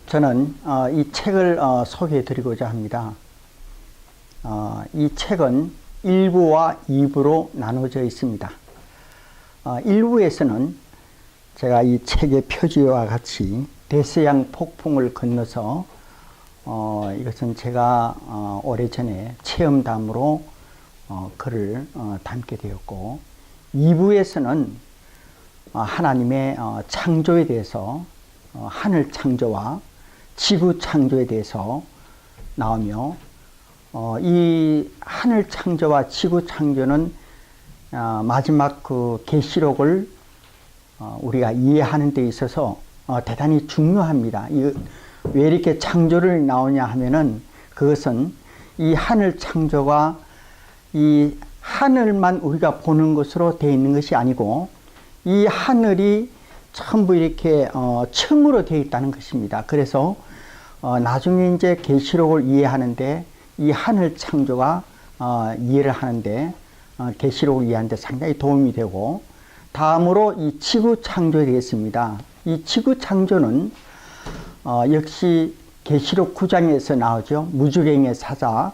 저는 이 책을 소개해 드리고자 합니다. 이 책은 1부와 2부로 나눠져 있습니다. 1부에서는 제가 이 책의 표지와 같이 대서양 폭풍을 건너서 이것은 제가 오래전에 체험담으로 글을 담게 되었고, 2부에서는 하나님의 창조에 대해서 하늘 창조와 지구 창조에 대해서 나오며, 이 하늘 창조와 지구 창조는 마지막 그 계시록을 우리가 이해하는 데 있어서 대단히 중요합니다. 왜 이렇게 창조를 나오냐 하면은, 그것은 이 하늘 창조가 이 하늘만 우리가 보는 것으로 되어 있는 것이 아니고, 이 하늘이 전부 이렇게 층으로 되어 있다는 것입니다. 그래서 나중에 이제 계시록을 이해하는데, 이 하늘 창조가 이해를 하는데, 계시록을 이해하는데 상당히 도움이 되고, 다음으로 이 지구 창조에 되겠습니다. 이 지구 창조는 역시 계시록 9장에서 나오죠. 무주갱의 사자.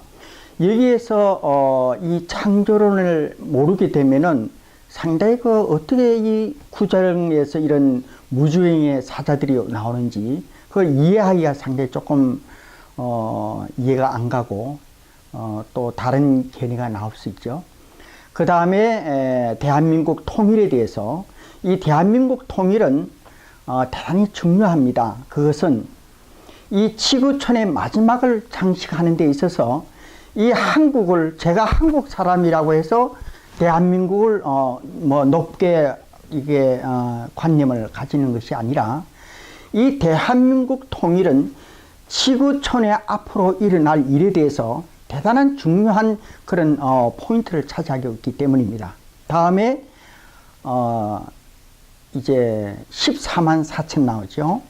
여기에서 이 창조론을 모르게 되면은 상당히 어떻게 이 9장에서 이런 무주행의 사자들이 나오는지 그걸 이해하기가 상당히 조금 이해가 안 가고 또 다른 견해가 나올 수 있죠. 그 다음에 대한민국 통일에 대해서, 이 대한민국 통일은 대단히 중요합니다. 그것은 이 지구촌의 마지막을 장식하는 데 있어서 이 한국을, 제가 한국 사람이라고 해서 대한민국을 높게 이게 관념을 가지는 것이 아니라, 이 대한민국 통일은 지구촌에 앞으로 일어날 일에 대해서 대단한 중요한 그런 포인트를 차지하고 있기 때문입니다. 다음에 이제 14만 4천 나오죠.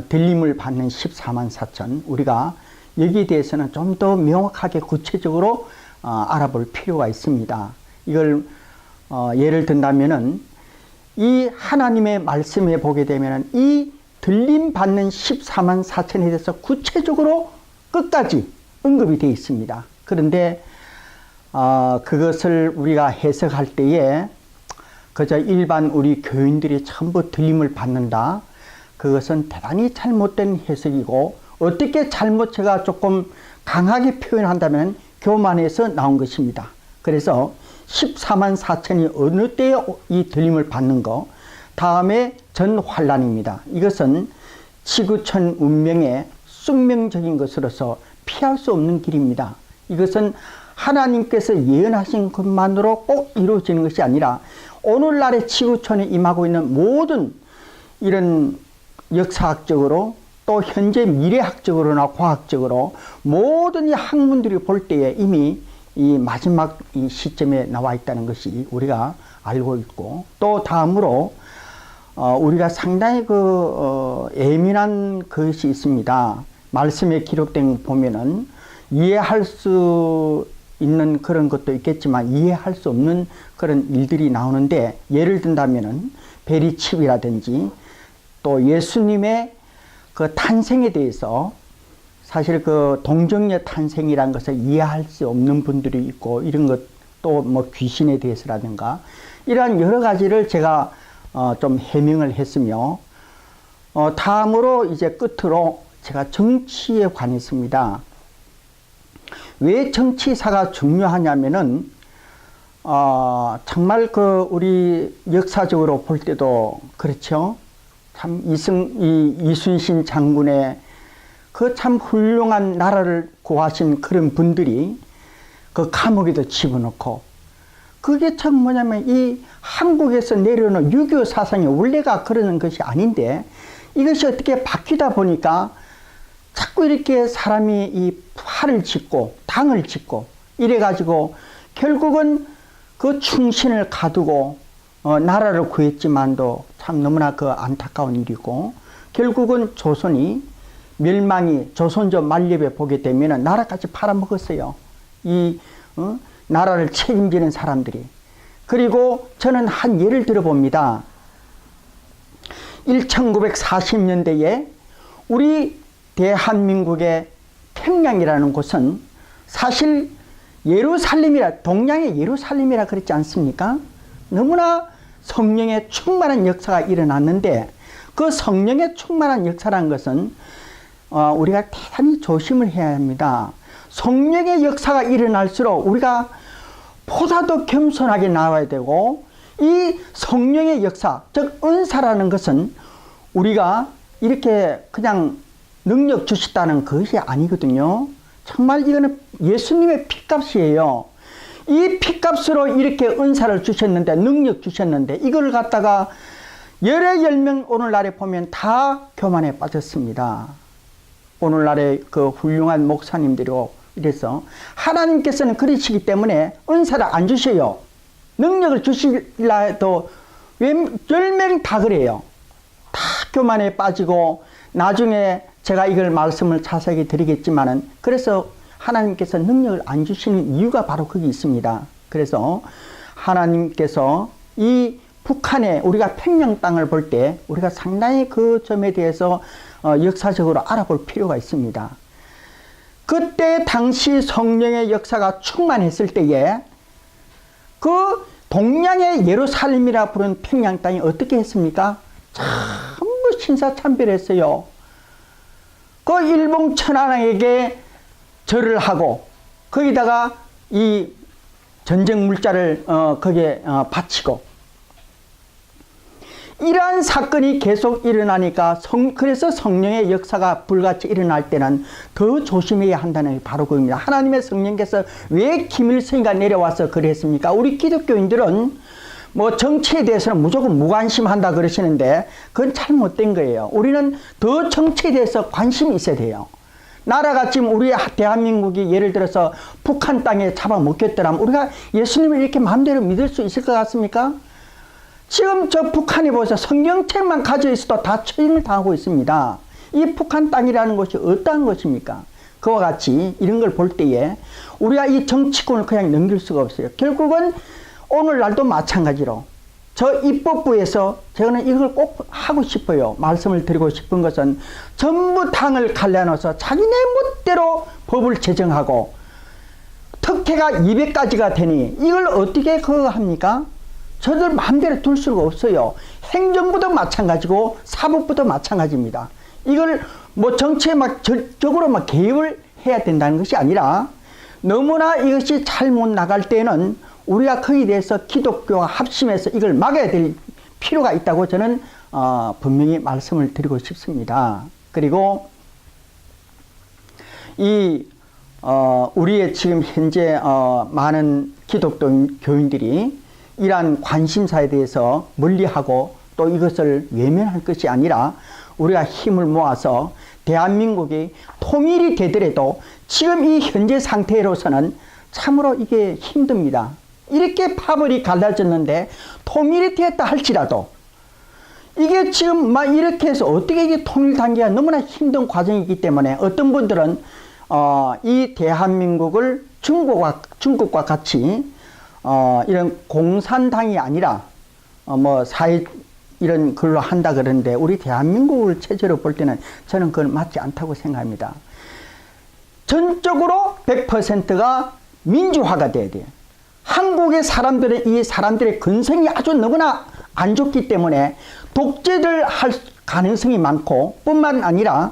들림을 받는 14만 4천. 우리가 여기에 대해서는 좀 더 명확하게 구체적으로 알아볼 필요가 있습니다. 이걸 예를 든다면은, 이 하나님의 말씀에 보게 되면은 이 들림 받는 14만 4천에 대해서 구체적으로 끝까지 언급이 되어 있습니다. 그런데 그것을 우리가 해석할 때에 그저 일반 우리 교인들이 전부 들림을 받는다, 그것은 대단히 잘못된 해석이고, 어떻게 잘못 제가 조금 강하게 표현한다면 교만에서 나온 것입니다. 그래서 14만 4천이 어느 때에 이 들림을 받는 거, 다음에 전환란입니다. 이것은 지구촌 운명의 숙명적인 것으로서 피할 수 없는 길입니다. 이것은 하나님께서 예언하신 것만으로 꼭 이루어지는 것이 아니라, 오늘날의 지구촌에 임하고 있는 모든 이런 역사학적으로 또 현재 미래학적으로나 과학적으로 모든 이 학문들이 볼 때에 이미 이 마지막 이 시점에 나와 있다는 것이 우리가 알고 있고, 또 다음으로 우리가 상당히 예민한 것이 있습니다. 말씀에 기록된 보면은 이해할 수 있는 그런 것도 있겠지만 이해할 수 없는 그런 일들이 나오는데, 예를 든다면은 베리칩이라든지 또 예수님의 그 탄생에 대해서, 사실 그 동정녀 탄생이라는 것을 이해할 수 없는 분들이 있고, 이런 것, 또 뭐 귀신에 대해서라든가 이러한 여러 가지를 제가 좀 해명을 했으며, 다음으로 이제 끝으로 제가 정치에 관했습니다. 왜 정치사가 중요하냐면은 정말 우리 역사적으로 볼 때도 그렇죠. 참 이순신 장군의 참 훌륭한 나라를 구하신 그런 분들이 그 감옥에도 집어넣고, 그게 참 뭐냐면 이 한국에서 내려오는 유교 사상이 원래가 그러는 것이 아닌데, 이것이 어떻게 바뀌다 보니까 자꾸 이렇게 사람이 이 팔을 짓고 당을 짓고 이래가지고 결국은 그 충신을 가두고 나라를 구했지만도 참 너무나 안타까운 일이고, 결국은 조선이 멸망이, 조선조 만렙에 보게 되면 나라까지 팔아먹었어요. 나라를 책임지는 사람들이. 그리고 저는 한 예를 들어봅니다. 1940년대에 우리 대한민국의 평양이라는 곳은 사실 예루살렘이라, 동양의 예루살렘이라 그랬지 않습니까? 너무나 성령의 충만한 역사가 일어났는데, 그 성령의 충만한 역사라는 것은 우리가 대단히 조심을 해야 합니다. 성령의 역사가 일어날수록 우리가 보다 더 겸손하게 나와야 되고, 이 성령의 역사, 즉 은사라는 것은 우리가 이렇게 그냥 능력 주셨다는 것이 아니거든요. 정말 이거는 예수님의 피값이에요. 이 피값으로 이렇게 은사를 주셨는데, 능력 주셨는데, 이걸 갖다가 열의 10명 오늘날에 보면 다 교만에 빠졌습니다. 오늘날의 그 훌륭한 목사님들이고 이래서 하나님께서는 그러시기 때문에 은사를 안 주셔요. 능력을 주시려 해도 10명 다 그래요. 다 교만에 빠지고, 나중에 제가 이걸 말씀을 자세히 드리겠지만은, 그래서 하나님께서 능력을 안 주시는 이유가 바로 거기 있습니다. 그래서 하나님께서 이 북한에 우리가 평양 땅을 볼 때 우리가 상당히 그 점에 대해서 역사적으로 알아볼 필요가 있습니다. 그때 당시 성령의 역사가 충만했을 때에 그 동양의 예루살렘이라 부른 평양 땅이 어떻게 했습니까? 전부 신사참배했어요. 그 일본 천황에게 절을 하고, 거기다가 이 전쟁 물자를 거기에 바치고, 이러한 사건이 계속 일어나니까 그래서 성령의 역사가 불같이 일어날 때는 더 조심해야 한다는 게 바로 그겁니다. 하나님의 성령께서 왜 김일성이가 내려와서 그랬습니까? 우리 기독교인들은 뭐 정치에 대해서는 무조건 무관심한다 그러시는데, 그건 잘못된 거예요. 우리는 더 정치에 대해서 관심이 있어야 돼요. 나라가 지금 우리 대한민국이 예를 들어서 북한 땅에 잡아먹혔더라면 우리가 예수님을 이렇게 마음대로 믿을 수 있을 것 같습니까? 지금 저 북한에 보세요. 성경책만 가지고 있어도 다 처형을 당하고 있습니다. 이 북한 땅이라는 것이 어떠한 것입니까? 그와 같이 이런 걸 볼 때에 우리가 이 정치권을 그냥 넘길 수가 없어요. 결국은 오늘날도 마찬가지로 저 입법부에서 저는 이걸 꼭 하고 싶어요. 말씀을 드리고 싶은 것은 전부 당을 갈라놓아서 자기네 멋대로 법을 제정하고 특혜가 200가지가 되니 이걸 어떻게 그거 합니까? 저들 마음대로 둘 수가 없어요. 행정부도 마찬가지고 사법부도 마찬가지입니다. 이걸 뭐 정치에 막 적으로 막 개입을 해야 된다는 것이 아니라, 너무나 이것이 잘못 나갈 때는 우리가 거기에 대해서 기독교와 합심해서 이걸 막아야 될 필요가 있다고 저는 분명히 말씀을 드리고 싶습니다. 그리고 이 우리의 지금 현재 많은 기독교인들이 이러한 관심사에 대해서 멀리하고 또 이것을 외면할 것이 아니라, 우리가 힘을 모아서 대한민국이 통일이 되더라도 지금 이 현재 상태로서는 참으로 이게 힘듭니다. 이렇게 파벌이 갈라졌는데 통일이 되었다 할지라도 이게 지금 막 이렇게 해서 어떻게 이게 통일 단계가 너무나 힘든 과정이기 때문에, 어떤 분들은 이 대한민국을 중국과 같이 이런 공산당이 아니라 뭐 사회 이런 걸로 한다 그러는데, 우리 대한민국을 체제로 볼 때는 저는 그건 맞지 않다고 생각합니다. 전적으로 100%가 민주화가 돼야 돼요. 한국의 사람들은 이 사람들의 근성이 아주 너무나 안 좋기 때문에 독재를 할 가능성이 많고, 뿐만 아니라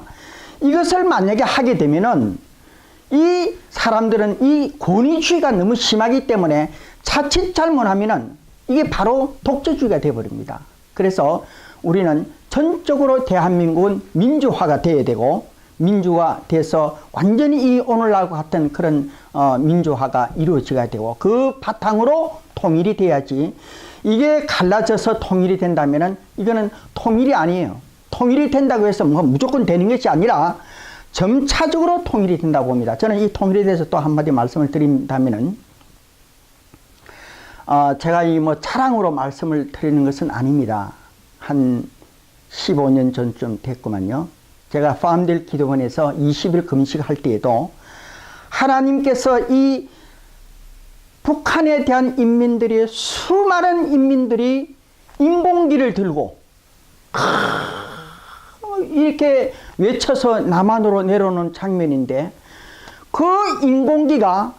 이것을 만약에 하게 되면은 이 사람들은 이 권위주의가 너무 심하기 때문에 자칫 잘못하면은 이게 바로 독재주의가 되어버립니다. 그래서 우리는 전적으로 대한민국은 민주화가 돼야 되고, 민주화 돼서 완전히 이 오늘날과 같은 그런 민주화가 이루어져야 되고, 그 바탕으로 통일이 돼야지. 이게 갈라져서 통일이 된다면은 이거는 통일이 아니에요. 통일이 된다고 해서 뭐 무조건 되는 것이 아니라 점차적으로 통일이 된다고 봅니다. 저는 이 통일에 대해서 또 한마디 말씀을 드린다면은, 제가 이 뭐 자랑으로 말씀을 드리는 것은 아닙니다. 한 15년 전쯤 됐구만요. 제가 파암델 기도원에서 20일 금식할 때에도 하나님께서 이 북한에 대한 인민들이, 수많은 인민들이 인공기를 들고 이렇게 외쳐서 남한으로 내려오는 장면인데 그 인공기가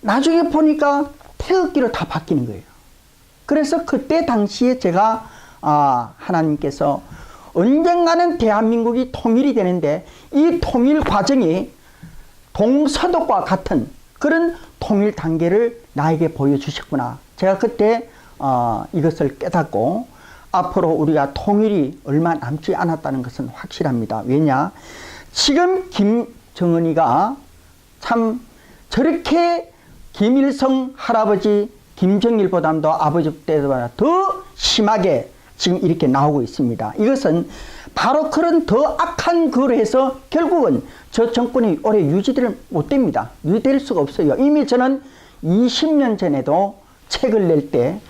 나중에 보니까 태극기로 다 바뀌는 거예요. 그래서 그때 당시에 제가 하나님께서 언젠가는 대한민국이 통일이 되는데 이 통일 과정이 동서독과 같은 그런 통일 단계를 나에게 보여주셨구나. 제가 그때 이것을 깨닫고 앞으로 우리가 통일이 얼마 남지 않았다는 것은 확실합니다. 왜냐? 지금 김정은이가 참 저렇게 김일성 할아버지 김정일보다도 아버지 때보다 더 심하게 지금 이렇게 나오고 있습니다. 이것은 바로 그런 더 악한 걸 해서 결국은 저 정권이 오래 유지를 못됩니다. 유지될 수가 없어요. 이미 저는 20년 전에도 책을 낼 때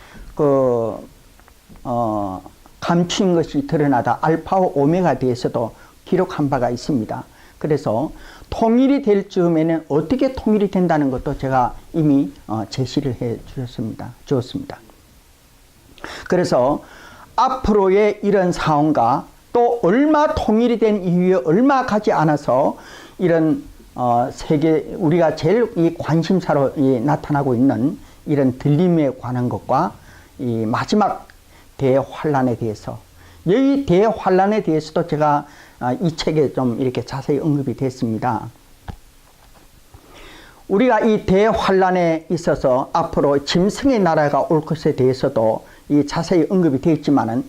감추인 것이 드러나다 알파와 오메가에 대해서도 기록한 바가 있습니다. 그래서 통일이 될 즈음에는 어떻게 통일이 된다는 것도 제가 이미 제시를 해 주었습니다. 그래서 앞으로의 이런 상황과 또 얼마 통일이 된 이후에 얼마 가지 않아서 이런 세계 우리가 제일 이 관심사로 나타나고 있는 이런 들림에 관한 것과 이 마지막 대환란에 대해서 이 대환란에 대해서도 제가 이 책에 좀 이렇게 자세히 언급이 됐습니다. 우리가 이 대환란에 있어서 앞으로 짐승의 나라가 올 것에 대해서도 이 자세히 언급이 되어 있지만은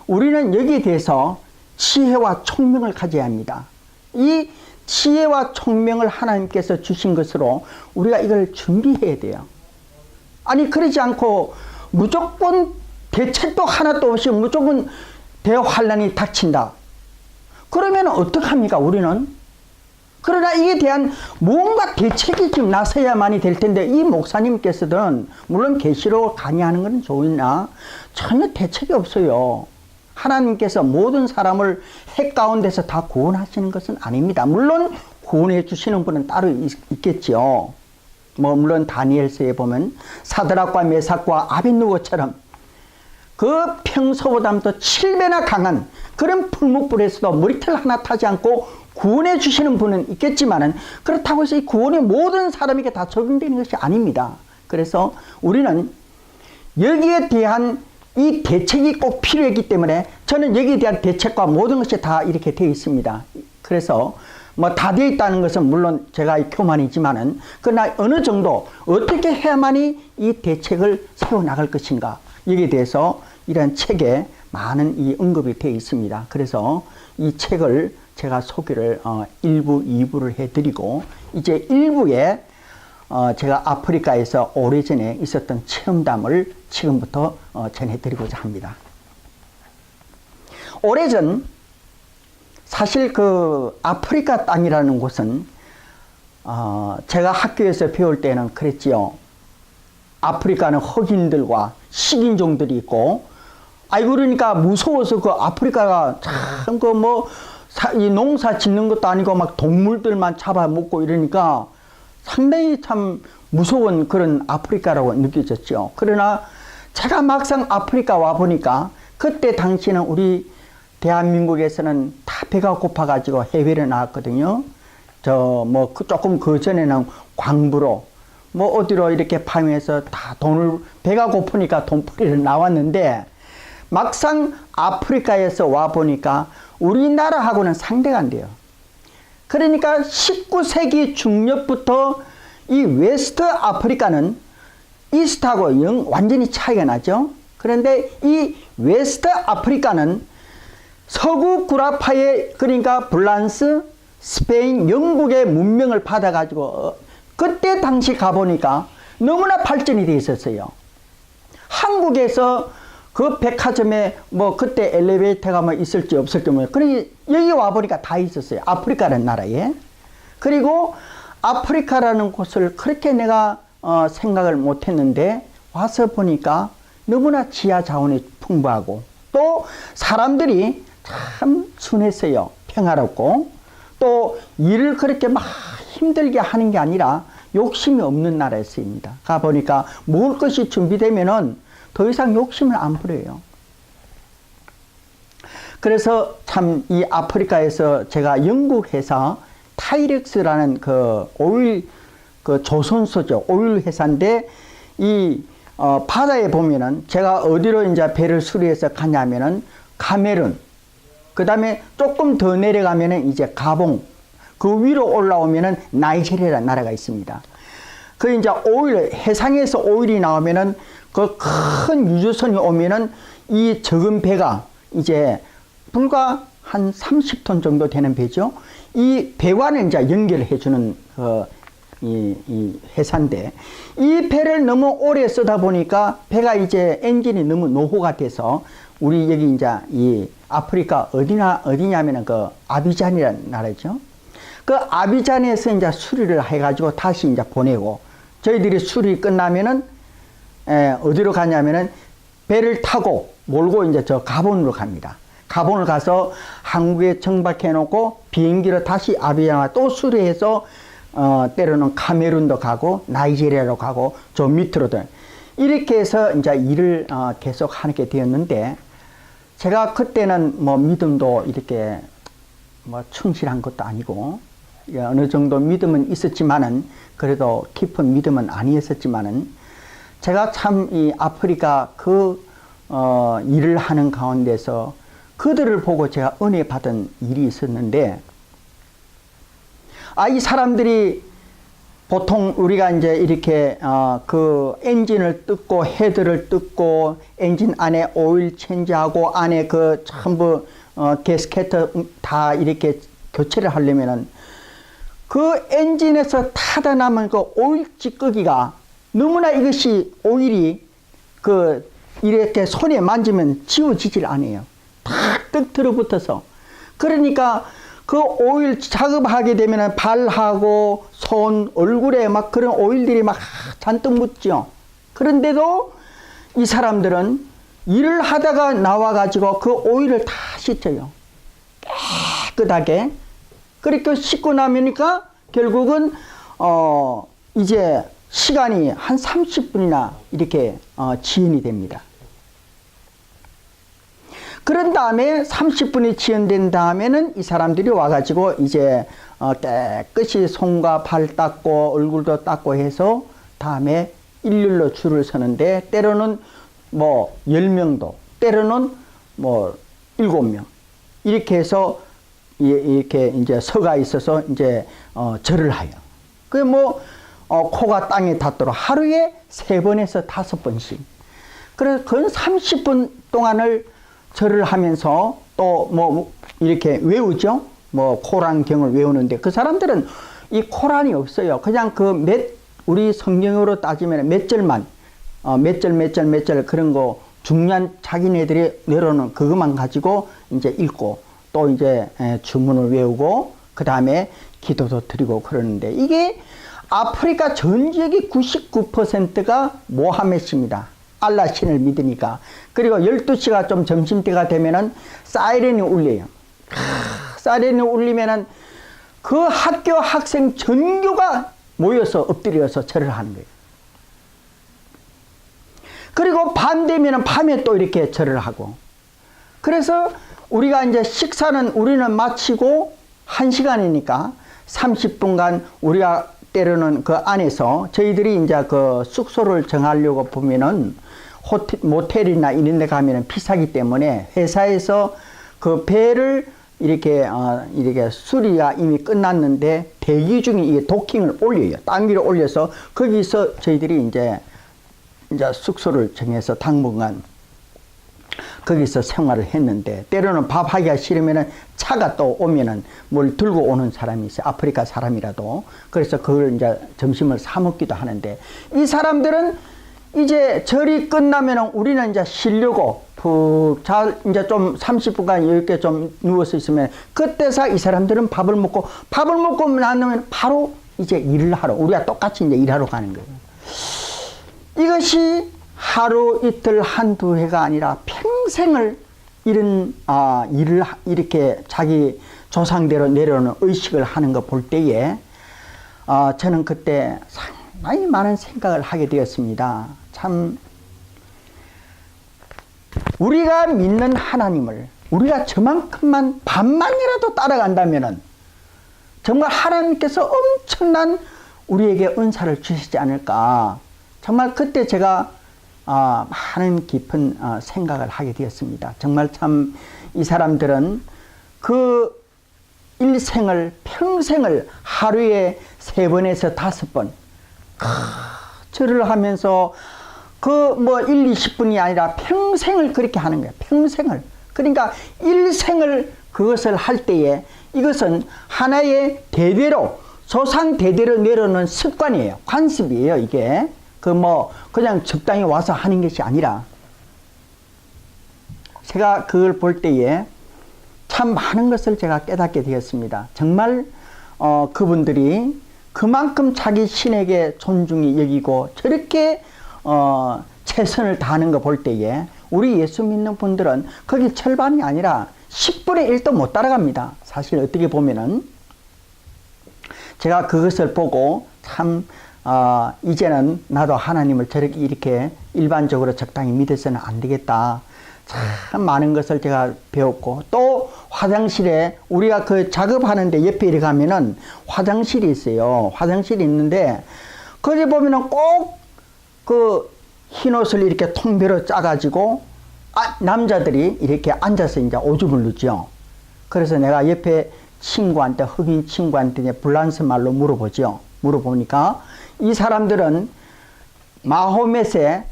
우리는 여기에 대해서 지혜와 총명을 가져야 합니다. 이 지혜와 총명을 하나님께서 주신 것으로 우리가 이걸 준비해야 돼요. 아니 그러지 않고 무조건 대책도 하나도 없이 무조건 대환란이 닥친다. 그러면 어떡합니까 우리는? 그러나 이에 대한 뭔가 대책이 좀 나서야만이 될 텐데 이 목사님께서는 물론 계시록을 강의하는 건 좋으나 전혀 대책이 없어요. 하나님께서 모든 사람을 핵 가운데서 다 구원하시는 것은 아닙니다. 물론 구원해 주시는 분은 따로 있겠지요. 물론 다니엘서에 보면 사드락과 메삭과 아벳느고처럼 그 평소보다도 7배나 강한 그런 풀무불에서도 머리털 하나 타지 않고 구원해 주시는 분은 있겠지만은 그렇다고 해서 이 구원이 모든 사람에게 다 적용되는 것이 아닙니다. 그래서 우리는 여기에 대한 이 대책이 꼭 필요했기 때문에 저는 여기에 대한 대책과 모든 것이 다 이렇게 되어 있습니다. 그래서 다 되어 있다는 것은 물론 제가 교만이지만은 그러나 어느 정도 어떻게 해야만이 이 대책을 세워 나갈 것인가 여기에 대해서 이런 책에 많은 이 언급이 되어 있습니다. 그래서 이 책을 제가 소개를 1부, 2부를 해드리고 이제 1부에 제가 아프리카에서 오래전에 있었던 체험담을 지금부터 전해드리고자 합니다. 오래전 사실 그 아프리카 땅이라는 곳은 제가 학교에서 배울 때는 그랬지요. 아프리카는 흑인들과 식인종들이 있고 그러니까 무서워서 그 아프리카가 참 이 농사 짓는 것도 아니고 막 동물들만 잡아먹고 이러니까 상당히 참 무서운 그런 아프리카라고 느껴졌죠. 그러나 제가 막상 아프리카 와 보니까 그때 당시는 우리 대한민국에서는 다 배가 고파가지고 해외를 나왔거든요. 조금 그 전에는 광부로 어디로 이렇게 파면서 다 배가 고프니까 돈벌이를 나왔는데 막상 아프리카에서 와 보니까 우리나라하고는 상대가 안 돼요. 그러니까 19세기 중엽부터 이 웨스트 아프리카는 이스트하고 완전히 차이가 나죠. 그런데 이 웨스트 아프리카는 서구 구라파의 그러니까 프랑스, 스페인, 영국의 문명을 받아가지고 그때 당시 가보니까 너무나 발전이 돼 있었어요. 한국에서 그 백화점에 그때 엘리베이터가 있을지 없을지 그러니 여기 와보니까 다 있었어요. 아프리카라는 나라에. 그리고 아프리카라는 곳을 그렇게 내가 생각을 못했는데 와서 보니까 너무나 지하 자원이 풍부하고 또 사람들이 참 순했어요. 평화롭고 또 일을 그렇게 막 힘들게 하는 게 아니라 욕심이 없는 나라였습니다. 가보니까 먹을 것이 준비되면은 더 이상 욕심을 안 부려요. 그래서 참 이 아프리카에서 제가 영국 회사 타이렉스라는 그 오일 그 조선소죠. 오일 회사인데 이 바다에 보면은 제가 어디로 이제 배를 수리해서 가냐면은 카메룬, 그 다음에 조금 더 내려가면은 이제 가봉, 그 위로 올라오면은 나이지리아라는 나라가 있습니다. 그 이제 오일, 해상에서 오일이 나오면은 그 큰 유조선이 오면은 이 적은 배가 이제 불과 한 30톤 정도 되는 배죠. 이 배와는 이제 연결해 주는 이 회사인데, 이 배를 너무 오래 쓰다 보니까 배가 이제 엔진이 너무 노후가 돼서 우리 여기 이제 이 아프리카 어디냐면은 그 아비잔이라는 나라죠. 그 아비잔에서 이제 수리를 해가지고 다시 이제 보내고, 저희들이 수리 끝나면은 어디로 가냐면은 배를 타고 몰고 이제 저 가본으로 갑니다. 가본을 가서 한국에 정박해 놓고 비행기로 다시 아비잔을 또 수리해서 때로는 카메룬도 가고 나이지리아로 가고 저 밑으로도 이렇게 해서 이제 일을 계속 하게 되었는데, 제가 그때는 뭐 믿음도 이렇게 뭐 충실한 것도 아니고 어느 정도 믿음은 있었지만은 그래도 깊은 믿음은 아니었었지만은, 제가 참 이 아프리카 일을 하는 가운데서 그들을 보고 제가 은혜 받은 일이 있었는데, 이 사람들이 보통 우리가 이제 이렇게 그 엔진을 뜯고 헤드를 뜯고 엔진 안에 오일 체인지하고 안에 그 전부 게스케트 다 이렇게 교체를 하려면은 그 엔진에서 타다 남은 그 오일 찌꺼기가 너무나 이것이 오일이 그 이렇게 손에 만지면 지워지질 않아요. 탁 들어붙어서. 그러니까 그 오일 작업하게 되면 발하고 손, 얼굴에 막 그런 오일들이 막 잔뜩 묻죠. 그런데도 이 사람들은 일을 하다가 나와가지고 그 오일을 다 씻어요. 깨끗하게. 그렇게 씻고 나면니까 결국은 이제 시간이 한 30분이나 이렇게 지연이 됩니다. 그런 다음에 30분이 지연된 다음에는 이 사람들이 와가지고 이제 깨끗이 손과 발 닦고 얼굴도 닦고 해서 다음에 일렬로 줄을 서는데, 때로는 뭐 10명도, 때로는 뭐 7명 이렇게 해서 이렇게 이제 서가 있어서 이제 절을 해요. 그 뭐 코가 땅에 닿도록 하루에 3번에서 5번씩. 그래서 근 30분 동안을 절을 하면서 또 뭐 이렇게 외우죠. 뭐 코란경을 외우는데 그 사람들은 이 코란이 없어요. 그냥 우리 성경으로 따지면 몇 절만 몇 절 그런 거 중요한 자기네들이 내려놓은 그것만 가지고 이제 읽고 또 이제 주문을 외우고 그 다음에 기도도 드리고 그러는데, 이게 아프리카 전 지역의 99%가 모하메드입니다. 알라 신을 믿으니까. 그리고 12시가 좀 점심때가 되면은 사이렌이 울려요. 사이렌이 울리면은 그 학교 학생 전교가 모여서 엎드려서 절을 하는 거예요. 그리고 밤 되면은 밤에 또 이렇게 절을 하고. 그래서 우리가 이제 식사는 우리는 마치고 1시간이니까 30분간 우리가 때로는 그 안에서 저희들이 이제 그 숙소를 정하려고 보면은 모텔이나 이런 데 가면은 비싸기 때문에 회사에서 그 배를 이렇게 수리가 이미 끝났는데 대기 중에 이게 도킹을 올려요. 땅 위로 올려서 거기서 저희들이 이제 숙소를 정해서 당분간 거기서 생활을 했는데, 때로는 밥 하기가 싫으면은 차가 또 오면은 뭘 들고 오는 사람이 있어요. 아프리카 사람이라도. 그래서 그걸 이제 점심을 사 먹기도 하는데, 이 사람들은 이제 절이 끝나면은 우리는 이제 쉬려고 이제 좀 30분간 이렇게 좀 누워서 있으면 그때서 이 사람들은 밥을 먹고 나면 바로 이제 일을 하러, 우리가 똑같이 이제 일하러 가는 거예요. 이것이 하루 이틀 한두 해가 아니라 평생을 이런 일을 이렇게 자기 조상대로 내려오는 의식을 하는 거 볼 때에 저는 그때 상당히 많은 생각을 하게 되었습니다. 참 우리가 믿는 하나님을 우리가 저만큼만 반만이라도 따라간다면은 정말 하나님께서 엄청난 우리에게 은사를 주시지 않을까. 정말 그때 제가 많은 깊은 생각을 하게 되었습니다. 정말 참 이 사람들은 그 일생을, 평생을 하루에 3번에서 5번 절을 하면서 그 뭐 1, 20분이 아니라 평생을 그렇게 하는 거예요. 평생을. 그러니까 일생을 그것을 할 때에 이것은 하나의 대대로, 조상 대대로 내려오는 습관이에요. 관습이에요, 이게. 그냥 적당히 와서 하는 것이 아니라. 제가 그걸 볼 때에 참 많은 것을 제가 깨닫게 되었습니다. 정말, 그분들이 그만큼 자기 신에게 존중이 여기고 저렇게, 최선을 다하는 거 볼 때에 우리 예수 믿는 분들은 거기 절반이 아니라 10분의 1도 못 따라갑니다. 사실 어떻게 보면은 제가 그것을 보고 참 이제는 나도 하나님을 저렇게 이렇게 일반적으로 적당히 믿어서는 안 되겠다. 참 많은 것을 제가 배웠고, 또 화장실에 우리가 그 작업하는데 옆에 이렇게 가면은 화장실이 있어요. 화장실이 있는데 거기 보면은 꼭 그 흰옷을 이렇게 통배로 짜가지고 남자들이 이렇게 앉아서 이제 오줌을 누죠. 그래서 내가 옆에 친구한테, 흑인 친구한테 이제 불란스 말로 물어보죠. 물어보니까 이 사람들은 마호멧의,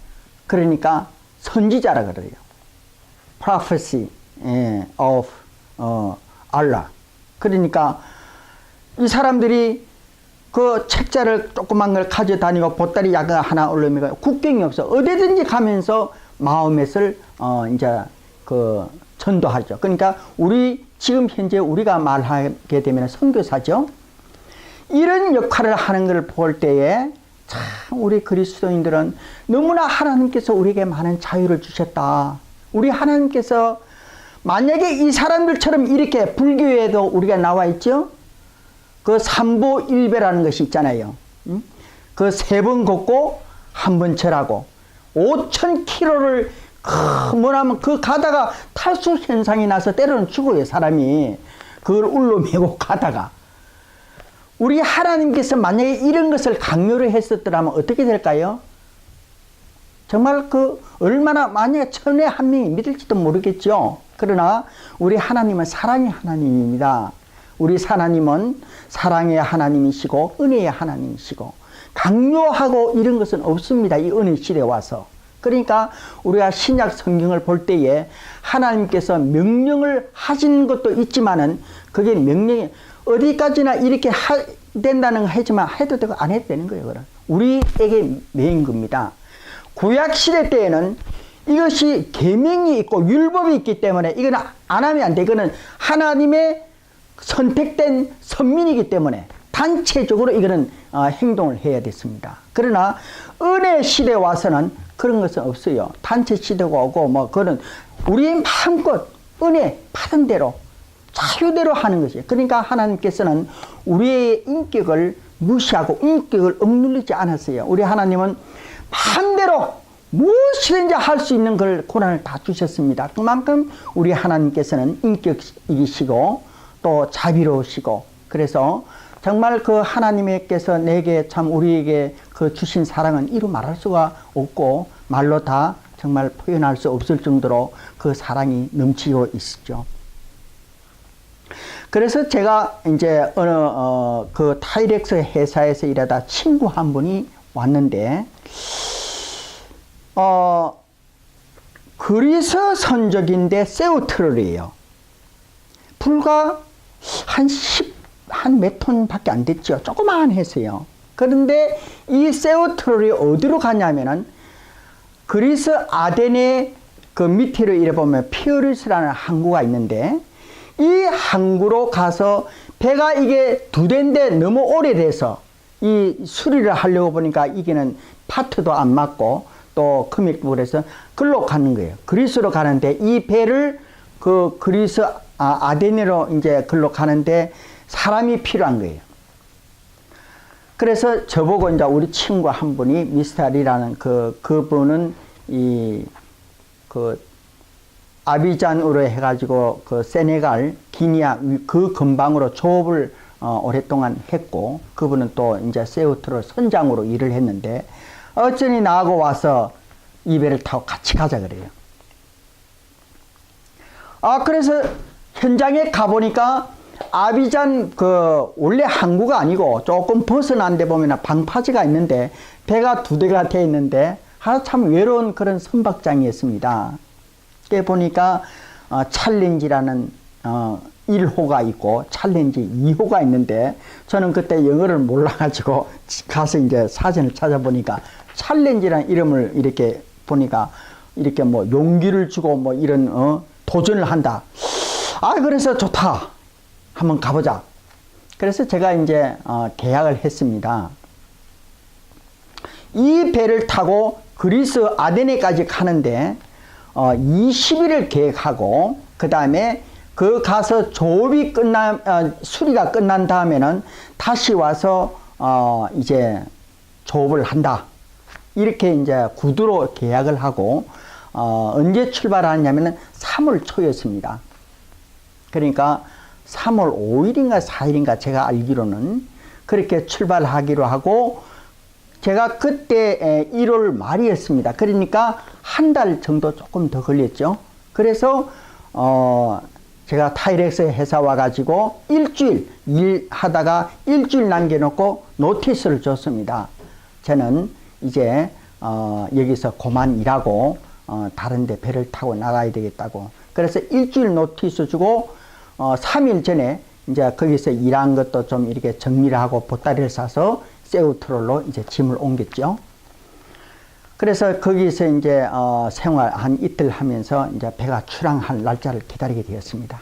그러니까 선지자라 그래요. Prophecy of Allah. 그러니까 이 사람들이 그 책자를 조그만 걸 가져다니고 보따리 야가 하나 올리면 국경이 없어. 어디든지 가면서 마호멧을 이제 전도하죠. 그러니까 지금 현재 우리가 말하게 되면 선교사죠. 이런 역할을 하는 걸 볼 때에 참 우리 그리스도인들은 너무나 하나님께서 우리에게 많은 자유를 주셨다. 우리 하나님께서 만약에 이 사람들처럼 이렇게 불교에도 우리가 나와 있죠. 그 삼보일배라는 것이 있잖아요. 그 3번 걷고 1번 절하고 5,000km를 뭐냐면 그 가다가 탈수 현상이 나서 때로는 죽어요, 사람이. 그걸 울러매고 가다가. 우리 하나님께서 만약에 이런 것을 강요를 했었더라면 어떻게 될까요? 정말 얼마나 만약에 1000에 1명이 믿을지도 모르겠죠. 그러나 우리 하나님은 사랑의 하나님입니다. 우리 하나님은 사랑의 하나님이시고 은혜의 하나님이시고 강요하고 이런 것은 없습니다. 이 은혜 시대에 와서. 그러니까 우리가 신약 성경을 볼 때에 하나님께서 명령을 하신 것도 있지만은 그게 명령이 어디까지나 이렇게 된다는 거 하지만 해도 되고 안 해도 되는 거예요. 그럼 우리에게 매인 겁니다. 구약 시대 때에는 이것이 계명이 있고 율법이 있기 때문에 이거는 안 하면 안 돼. 이거는 하나님의 선택된 선민이기 때문에 단체적으로 이거는 행동을 해야 됐습니다. 그러나 은혜 시대에 와서는 그런 것은 없어요. 단체 시대가 오고 그거는 우리 마음껏 은혜 받은 대로 자유대로 하는 것이에요. 그러니까 하나님께서는 우리의 인격을 무시하고 인격을 억누르지 않았어요. 우리 하나님은 마음대로 무엇이든지 할 수 있는 그 고난을 다 주셨습니다. 그만큼 우리 하나님께서는 인격이시고 또 자비로우시고, 그래서 정말 그 하나님께서 내게 참 우리에게 그 주신 사랑은 이루 말할 수가 없고 말로 다 정말 표현할 수 없을 정도로 그 사랑이 넘치고 있죠. 그래서 제가 이제 그 타이렉스 회사에서 일하다 친구 한 분이 왔는데 그리스 선적인데 세우트럴이에요. 불과 한 몇 톤밖에 안 됐죠. 조그만 했어요. 그런데 이 세우트럴이 어디로 가냐면은 그리스 아덴의 그 밑으로 이래 보면 피오리스라는 항구가 있는데 이 항구로 가서 배가 이게 2대인데 너무 오래돼서 이 수리를 하려고 보니까 이게는 파트도 안 맞고 또 금액도 그래서 글로 가는 거예요. 그리스로 가는데 이 배를 그 그리스 아덴으로 이제 글로 가는데 사람이 필요한 거예요. 그래서 저보고 이제 우리 친구 한 분이 미스터 리라는 그분은 아비잔으로 해가지고 그 세네갈, 기니아 그 근방으로 조업을 오랫동안 했고, 그분은 또 이제 세우트로 선장으로 일을 했는데, 어쩌니 나하고 와서 이 배를 타고 같이 가자 그래요. 그래서 현장에 가보니까 아비잔 원래 항구가 아니고 조금 벗어난 데 보면 방파제가 있는데 배가 2대가 돼 있는데 참 외로운 그런 선박장이었습니다. 그게 보니까 챌린지라는 1호가 있고 챌린지 2호가 있는데, 저는 그때 영어를 몰라가지고 가서 이제 사전을 찾아보니까 챌린지라는 이름을 이렇게 보니까 이렇게 뭐 용기를 주고 뭐 이런 도전을 한다. 그래서 좋다. 한번 가보자. 그래서 제가 이제 계약을 했습니다. 이 배를 타고 그리스 아테네까지 가는데 20일을 계획하고, 그 다음에 그 가서 조업이 수리가 끝난 다음에는 다시 와서 이제 조업을 한다. 이렇게 이제 구두로 계약을 하고, 언제 출발하냐면은 3월 초였습니다. 그러니까 3월 5일인가 4일인가 제가 알기로는 그렇게 출발하기로 하고, 제가 그때 1월 말이었습니다. 그러니까 한 달 정도 조금 더 걸렸죠. 그래서 제가 타이렉스 회사 와가지고 일주일 일하다가 일주일 남겨놓고 노티스를 줬습니다. 저는 이제 여기서 그만 일하고 다른 데 배를 타고 나가야 되겠다고. 그래서 일주일 노티스 주고 3일 전에 이제 거기서 일한 것도 좀 이렇게 정리를 하고 보따리를 싸서 세우트롤로 이제 짐을 옮겼죠. 그래서 거기서 이제 생활 한 이틀 하면서 이제 배가 출항할 날짜를 기다리게 되었습니다.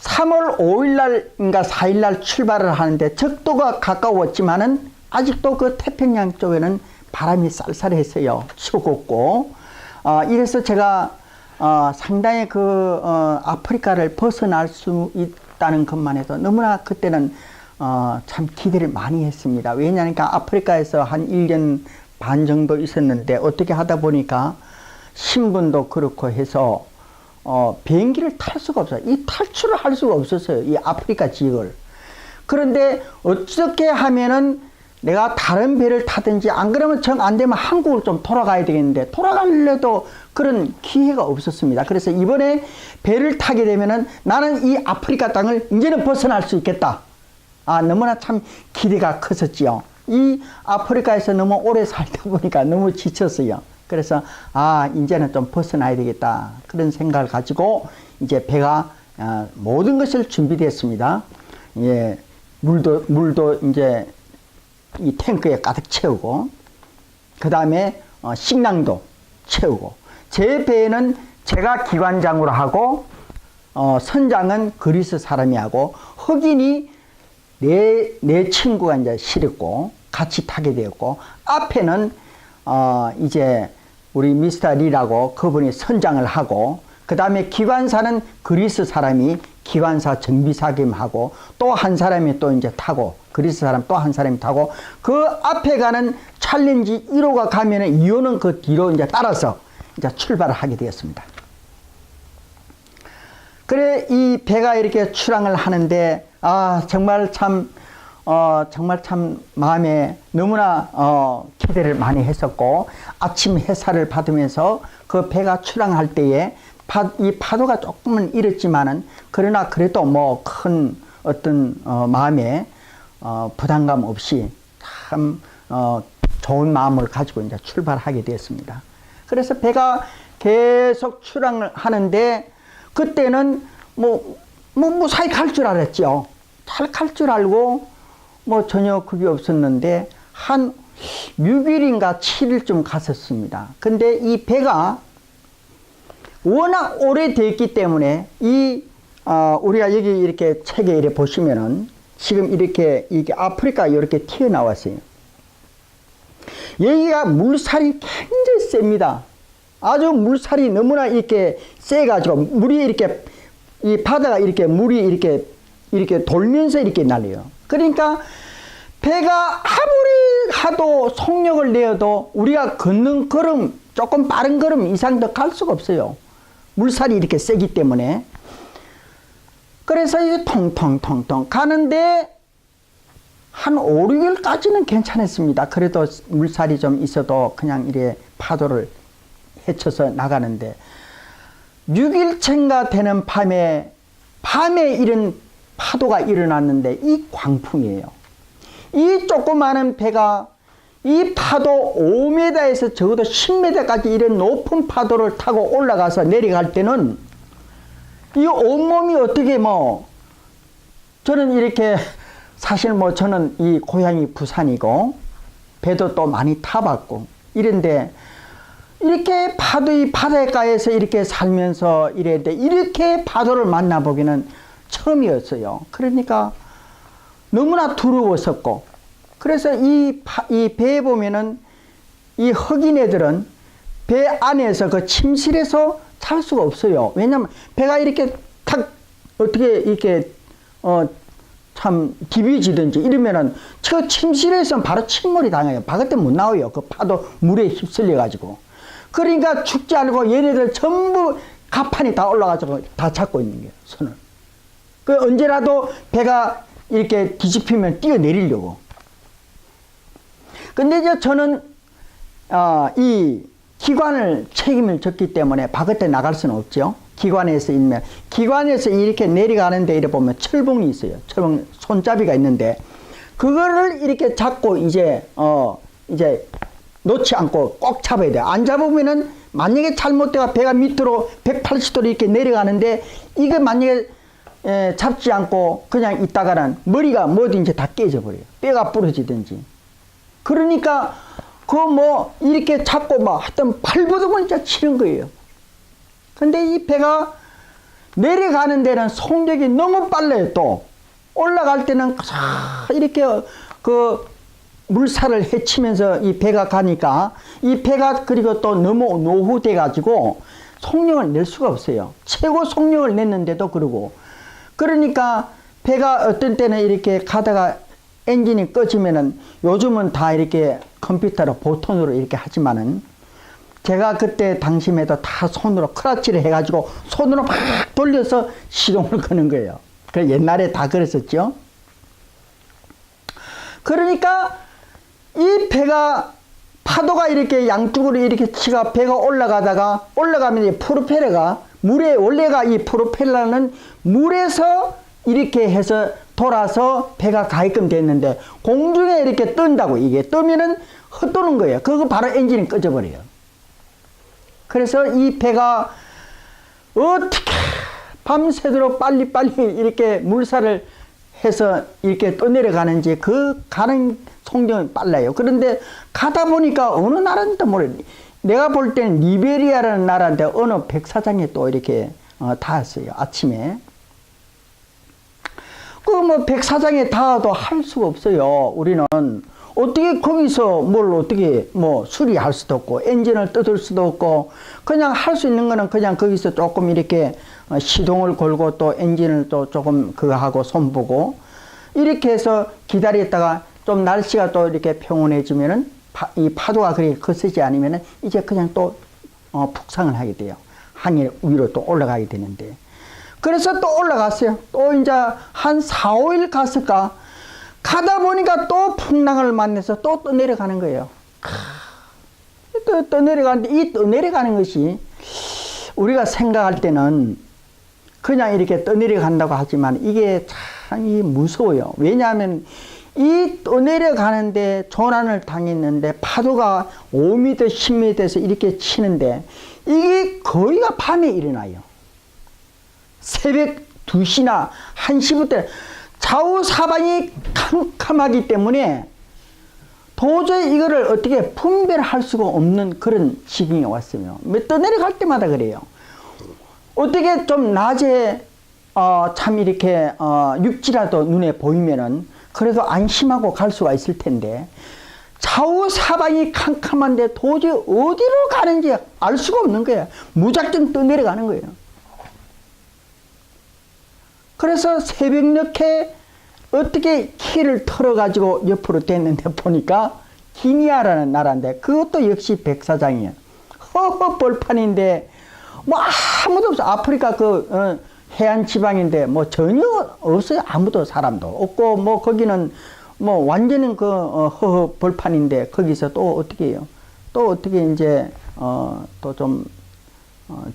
3월 5일날인가 4일날 출발을 하는데 적도가 가까웠지만은 아직도 그 태평양 쪽에는 바람이 쌀쌀했어요. 추웠고. 이래서 제가 상당히 아프리카를 벗어날 수 있다는 것만 해도 너무나 그때는 참 기대를 많이 했습니다. 왜냐하니까 아프리카에서 한 1년 반 정도 있었는데 어떻게 하다 보니까 신분도 그렇고 해서 비행기를 탈 수가 없어요. 이 탈출을 할 수가 없었어요. 이 아프리카 지역을. 그런데 어떻게 하면은 내가 다른 배를 타든지, 안 그러면 정 안 되면 한국을 좀 돌아가야 되겠는데 돌아가려도 그런 기회가 없었습니다. 그래서 이번에 배를 타게 되면은 나는 이 아프리카 땅을 이제는 벗어날 수 있겠다. 너무나 참 기대가 컸었지요. 이 아프리카에서 너무 오래 살다 보니까 너무 지쳤어요. 그래서 이제는 좀 벗어나야 되겠다. 그런 생각을 가지고 이제 배가 모든 것을 준비됐습니다. 예, 물도 이제 이 탱크에 가득 채우고, 그 다음에 식량도 채우고, 제 배에는 제가 기관장으로 하고 선장은 그리스 사람이 하고 흑인이 내 친구가 이제 실었고 같이 타게 되었고, 앞에는 이제 우리 미스터 리라고 그분이 선장을 하고, 그 다음에 기관사는 그리스 사람이 기관사 정비사 겸하고, 또 한 사람이 또 이제 타고, 그리스 사람 또 한 사람이 타고, 그 앞에 가는 챌린지 1호가 가면은 2호는 그 뒤로 이제 따라서 이제 출발을 하게 되었습니다. 그래, 이 배가 이렇게 출항을 하는데, 정말 참 마음에 너무나 기대를 많이 했었고, 아침 햇살을 받으면서 그 배가 출항할 때에 이 파도가 조금은 일었지만은, 그러나 그래도 뭐 큰 어떤 마음에 부담감 없이 참 좋은 마음을 가지고 이제 출발하게 되었습니다. 그래서 배가 계속 출항을 하는데, 그때는 무사히 갈 줄 알았죠. 잘 갈 줄 알고 전혀 겁이 없었는데 한 6일인가 7일쯤 갔었습니다. 근데 이 배가 워낙 오래됐기 때문에 우리가 여기 이렇게 책에 이렇게 보시면은 지금 이렇게 아프리카 이렇게 튀어나왔어요. 여기가 물살이 굉장히 셉니다. 아주 물살이 너무나 이렇게 세가지고 물이 이렇게 이 바다가 이렇게 물이 이렇게 돌면서 이렇게 날려요. 그러니까 배가 아무리 하도 속력을 내어도 우리가 걷는 걸음 조금 빠른 걸음 이상 더 갈 수가 없어요. 물살이 이렇게 세기 때문에. 그래서 이게 통통통통 가는데 한 5, 6일까지는 괜찮았습니다. 그래도 물살이 좀 있어도 그냥 이래 파도를 헤쳐서 나가는데 6일째인가 되는 밤에 이런 파도가 일어났는데 이 광풍이에요. 이 조그마한 배가 이 파도 5m에서 적어도 10m까지 이런 높은 파도를 타고 올라가서 내려갈 때는 이 온몸이 어떻게 저는 이렇게 사실 저는 이 고향이 부산이고 배도 또 많이 타봤고 이런데 이렇게 이 바닷가에서 이렇게 살면서 이랬는데 이렇게 파도를 만나보기는 처음이었어요. 그러니까 너무나 두려웠었고 그래서 이 배에 보면은 이 흑인애들은 배 안에서 그 침실에서 잘 수가 없어요. 왜냐면 배가 이렇게 탁 어떻게 이렇게 참 디비지든지 이러면은 저 침실에서는 바로 침몰이 당해요. 바깥에 못 나와요. 그 파도 물에 휩쓸려 가지고. 그러니까 죽지 않고 얘네들 전부 가판이 다 올라가지고 다 잡고 있는 거예요. 손을. 그 언제라도 배가 이렇게 뒤집히면 뛰어내리려고. 근데 이제 저는 이 기관을 책임을 졌기 때문에 바깥에 나갈 수는 없죠. 기관에서 이렇게 내려가는데 이래 보면 철봉이 있어요. 철봉 손잡이가 있는데 그거를 이렇게 잡고 이제 놓지 않고 꼭 잡아야 돼요. 안 잡으면은 만약에 잘못되가 배가 밑으로 180도로 이렇게 내려가는데 이게 만약에 잡지 않고 그냥 있다가는 머리가 뭐든지 다 깨져버려요. 뼈가 부러지든지. 그러니까 이렇게 잡고 하여튼 발버둥을 진짜 치는 거예요. 근데 이 배가 내려가는 데는 속력이 너무 빨라요. 또 올라갈 때는 이렇게 그 물살을 헤치면서 이 배가 가니까 이 배가 그리고 또 너무 노후돼 가지고 속력을 낼 수가 없어요. 최고 속력을 냈는데도 그러니까 배가 어떤 때는 이렇게 가다가 엔진이 꺼지면은 요즘은 다 이렇게 컴퓨터로 보통으로 이렇게 하지만은 제가 그때 당시에도 다 손으로 크러치를 해가지고 손으로 막 돌려서 시동을 거는 거예요. 그 옛날에 다 그랬었죠. 그러니까 이 배가 파도가 이렇게 양쪽으로 이렇게 치가 배가 올라가면 이 프로펠러가 원래가 이 프로펠러는 물에서 이렇게 해서 돌아서 배가 가게끔 됐는데 공중에 이렇게 뜬다고. 이게 뜨면은 헛도는 거예요. 그거 바로 엔진이 꺼져버려요. 그래서 이 배가 어떻게 밤새도록 빨리빨리 이렇게 물살을 해서 이렇게 떠내려가는지 그 가는 속력이 빨라요. 그런데 가다 보니까 어느 나라인지 모르겠어요. 내가 볼 때는 리베리아라는 나라인데 어느 백사장에 또 이렇게 닿았어요. 아침에. 백사장에 닿아도 할 수가 없어요. 우리는 어떻게 거기서 뭘 어떻게 수리할 수도 없고 엔진을 뜯을 수도 없고 그냥 할 수 있는 거는 그냥 거기서 조금 이렇게 시동을 걸고 또 엔진을 또 조금 그거 하고 손보고 이렇게 해서 기다렸다가 좀 날씨가 또 이렇게 평온해지면은 이 파도가 그렇게 거세지 않으면은 이제 그냥 또 북상을 하게 돼요. 하늘 위로 또 올라가게 되는데. 그래서 또 올라갔어요. 또 이제 한 4, 5일 갔을까? 가다 보니까 또 풍랑을 만나서 또 내려가는 거예요. 또 내려가는데 이 내려가는 것이 우리가 생각할 때는 그냥 이렇게 떠내려간다고 하지만 이게 참 무서워요. 왜냐하면 이 떠내려가는데 조난을 당했는데 파도가 5m, 10m에서 이렇게 치는데 이게 거의가 밤에 일어나요. 새벽 2시나 1시부터 좌우 사방이 캄캄하기 때문에 도저히 이거를 어떻게 분별할 수가 없는 그런 지경이 왔어요. 떠내려갈 때마다 그래요. 어떻게 좀 낮에 참 이렇게 육지라도 눈에 보이면은 그래도 안심하고 갈 수가 있을 텐데 좌우 사방이 캄캄한데 도저히 어디로 가는지 알 수가 없는 거예요. 무작정 떠내려가는 거예요. 그래서 새벽녘에 어떻게 키를 털어가지고 옆으로 됐는데 보니까 기니아라는 나라인데 그것도 역시 백사장이에요. 허허 벌판인데 뭐 아무도 없어. 아프리카 해안 지방인데 뭐 전혀 없어요. 아무도 사람도 없고 뭐 거기는 뭐 완전히 허허 벌판인데 거기서 또 어떻게 해요? 또 어떻게 이제 또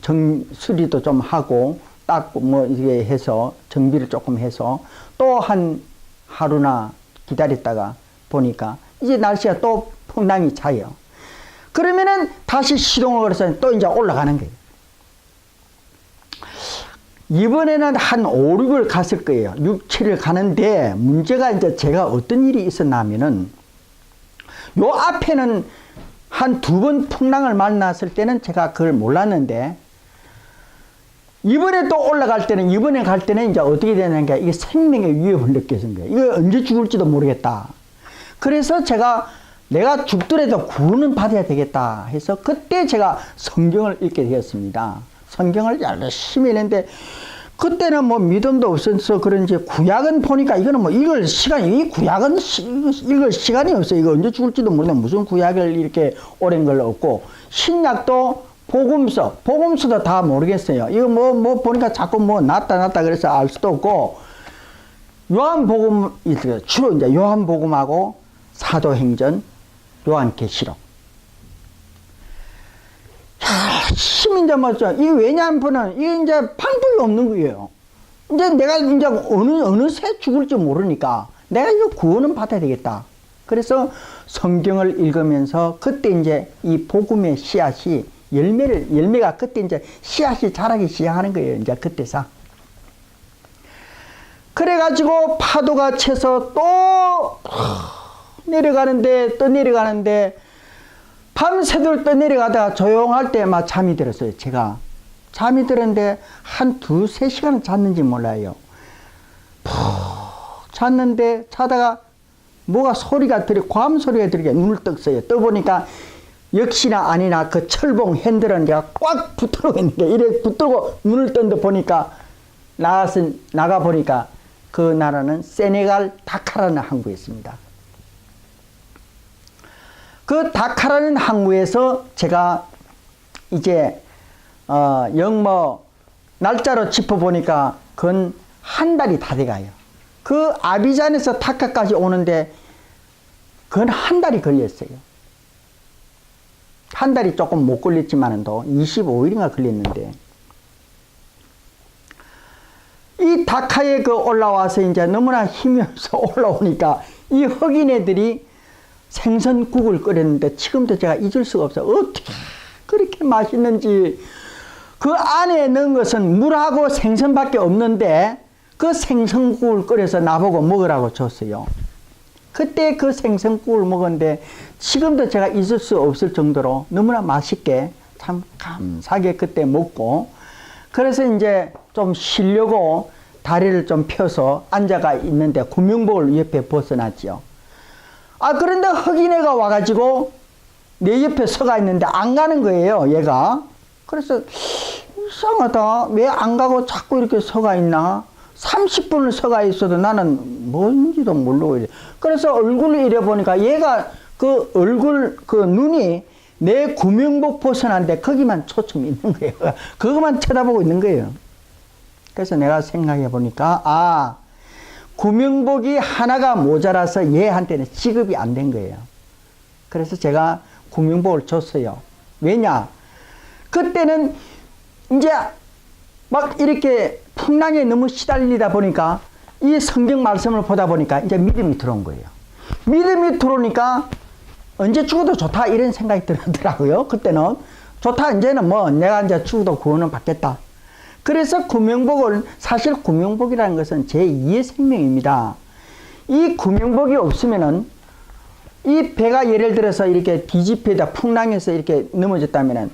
좀 수리도 좀 하고 닦고 뭐 이게 해서 정비를 조금 해서 또 한 하루나 기다렸다가 보니까 이제 날씨가 또 풍랑이 차요. 그러면은 다시 시동을 걸어서 또 이제 올라가는 거예요. 이번에는 한 5, 6을 갔을 거예요. 6, 7을 가는데 문제가 이제 제가 어떤 일이 있었냐면은 요 앞에는 한 2번 풍랑을 만났을 때는 제가 그걸 몰랐는데 이번에 또 올라갈 때는 이번에 갈 때는 이제 어떻게 되냐니까 이게 생명의 위협을 느껴진 거예요. 이거 언제 죽을지도 모르겠다. 그래서 내가 죽더라도 구원은 받아야 되겠다 해서 그때 제가 성경을 읽게 되었습니다. 성경을 열심히 읽는데 그때는 뭐 믿음도 없어서 그런지 구약은 보니까 이거는 뭐 읽을 시간이, 이 구약은 읽을 시간이 없어요. 이거 언제 죽을지도 모르는데 무슨 구약을 이렇게 오랜 걸 없고 신약도 복음서도 다 모르겠어요. 이거 뭐 보니까 자꾸 뭐 낫다 그래서 알 수도 없고 요한복음이 있어요. 주로 이제 요한복음하고 사도행전, 요한계시록. 열심히 이제 뭐죠. 이게 왜냐하면 이게 이제 방법이 없는 거예요. 이제 내가 이제 어느새 죽을지 모르니까 내가 이거 구원은 받아야 되겠다. 그래서 성경을 읽으면서 그때 이제 이 복음의 씨앗이 열매가 그때 이제 씨앗이 자라기 시작하는 거예요. 이제 그때서. 그래가지고 파도가 쳐서 또 내려가는데 또 내려가는데 밤새도록 또 내려가다가 조용할 때 막 잠이 들었어요. 제가 잠이 들었는데 한 2-3시간 잤는지 몰라요. 푹 잤는데 자다가 뭐가 괌 소리가 들리게 눈을 떴어요. 떠보니까 역시나 아니나 그 철봉 핸들은 내가 꽉 붙들고 있는데 이래 붙들고 눈을 떴는데 보니까 나가 보니까 그 나라는 세네갈 다카라는 항구였습니다. 그 다카라는 항구에서 제가 이제 날짜로 짚어보니까 그건 한 달이 다 돼가요. 그 아비잔에서 다카까지 오는데 그건 한 달이 걸렸어요. 한 달이 조금 못 걸렸지만도 25일인가 걸렸는데 이 다카에 올라와서 이제 너무나 힘이 없어 올라오니까 이 흑인애들이 생선국을 끓였는데 지금도 제가 잊을 수가 없어요. 어떻게 그렇게 맛있는지. 그 안에 넣은 것은 물하고 생선밖에 없는데 그 생선국을 끓여서 나보고 먹으라고 줬어요. 그때 그 생선국을 먹었는데 지금도 제가 잊을 수 없을 정도로 너무나 맛있게 참 감사하게 그때 먹고 그래서 이제 좀 쉬려고 다리를 좀 펴서 앉아가 있는데 구명복을 옆에 벗어놨죠. 그런데 흑인애가 와가지고 내 옆에 서가 있는데 안 가는 거예요, 얘가. 그래서 이상하다. 왜 안 가고 자꾸 이렇게 서가 있나? 30분을 서가 있어도 나는 뭔지도 모르고 이래. 그래서 얼굴을 이래 보니까 얘가 그 얼굴, 그 눈이 내 구명복 벗어났는데 거기만 초점이 있는 거예요. 그것만 쳐다보고 있는 거예요. 그래서 내가 생각해 보니까, 구명복이 하나가 모자라서 얘한테는 지급이 안 된 거예요. 그래서 제가 구명복을 줬어요. 왜냐? 그때는 이제 막 이렇게 풍랑에 너무 시달리다 보니까 이 성경 말씀을 보다 보니까 이제 믿음이 들어온 거예요. 믿음이 들어오니까 언제 죽어도 좋다 이런 생각이 들더라고요. 그때는 좋다. 이제는 뭐 내가 이제 죽어도 구원을 받겠다. 그래서 구명복을, 사실 구명복이라는 것은 제2의 생명입니다. 이 구명복이 없으면은 이 배가 예를 들어서 이렇게 뒤집혀다 풍랑에서 이렇게 넘어졌다면은